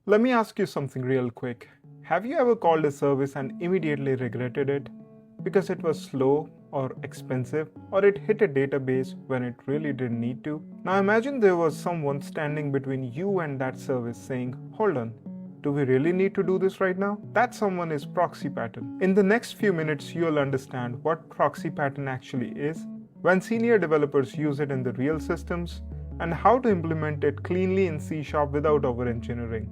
Let me ask you something real quick. Have you ever called a service and immediately regretted it? Because it was slow or expensive, or it hit a database when it really didn't need to? Now imagine there was someone standing between you and that service saying, "Hold on, do we really need to do this right now?" That someone is Proxy Pattern. In the next few minutes, you'll understand what Proxy Pattern actually is, when senior developers use it in the real systems, and how to implement it cleanly in C# without over-engineering.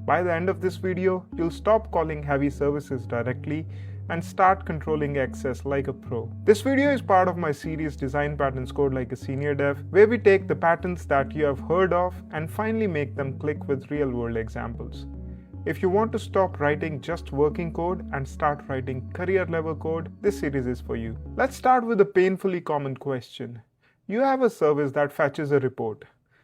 By the end of this video, you'll stop calling heavy services directly and start controlling access like a pro. This video is part of my series Design Patterns Code Like a Senior Dev, where we take the patterns that you have heard of and finally make them click with real-world examples. If you want to stop writing just working code and start writing career-level code, this series is for you. Let's start with a painfully common question. You have a service that fetches a report.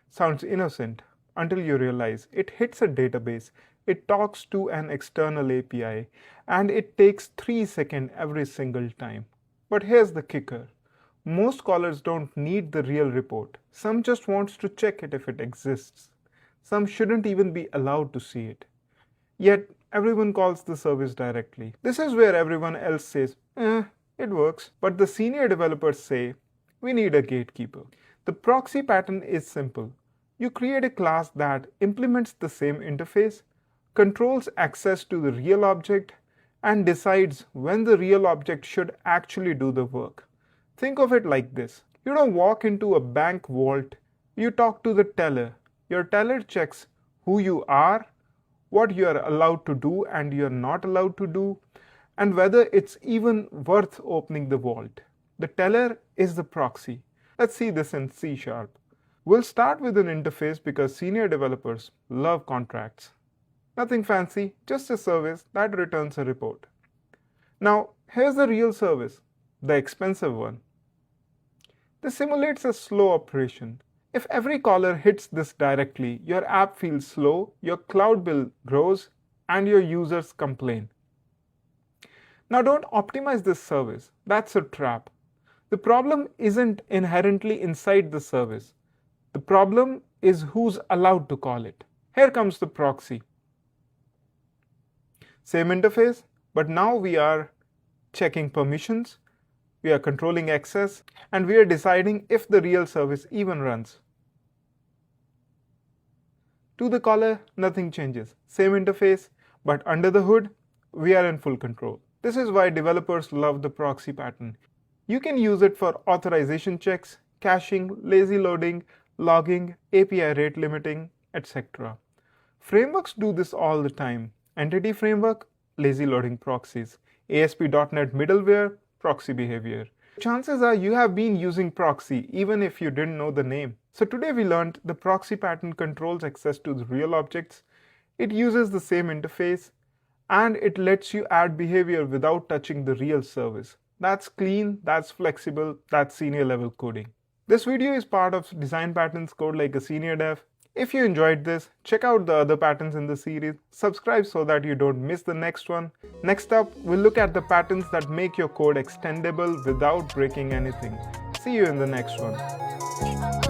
Sounds innocent until you realize it hits a database, it talks to an external API, and it takes 3 seconds every single time. But here's the kicker. Most callers don't need the real report. Some just wants to check it if it exists. Some shouldn't even be allowed to see it. Yet, everyone calls the service directly. This is where everyone else says, it works. But the senior developers say, we need a gatekeeper. The proxy pattern is simple. You create a class that implements the same interface, controls access to the real object, and decides when the real object should actually do the work. Think of it like this. You don't walk into a bank vault, you talk to the teller. Your teller checks who you are, what you are allowed to do and you are not allowed to do, and whether it's even worth opening the vault. The teller is the proxy. Let's see this in C#. We'll start with an interface because senior developers love contracts. Nothing fancy, just a service that returns a report. Now, here's the real service, the expensive one. This simulates a slow operation. If every caller hits this directly, your app feels slow, your cloud bill grows, and your users complain. Now don't optimize this service. That's a trap. The problem isn't inherently inside the service. The problem is who's allowed to call it. Here comes the proxy. Same interface, but now we are checking permissions, we are controlling access, and we are deciding if the real service even runs. To the caller, nothing changes. Same interface, but under the hood, we are in full control. This is why developers love the proxy pattern. You can use it for authorization checks, caching, lazy loading, logging, API rate limiting, etc. Frameworks do this all the time. Entity framework, lazy loading proxies. ASP.NET middleware, proxy behavior. Chances are you have been using proxy even if you didn't know the name. So today we learned the proxy pattern controls access to the real objects. It uses the same interface and it lets you add behavior without touching the real service. That's clean, that's flexible, that's senior level coding. This video is part of Design Patterns Code Like a Senior Dev. If you enjoyed this, check out the other patterns in the series, subscribe so that you don't miss the next one. Next up, we'll look at the patterns that make your code extendable without breaking anything. See you in the next one.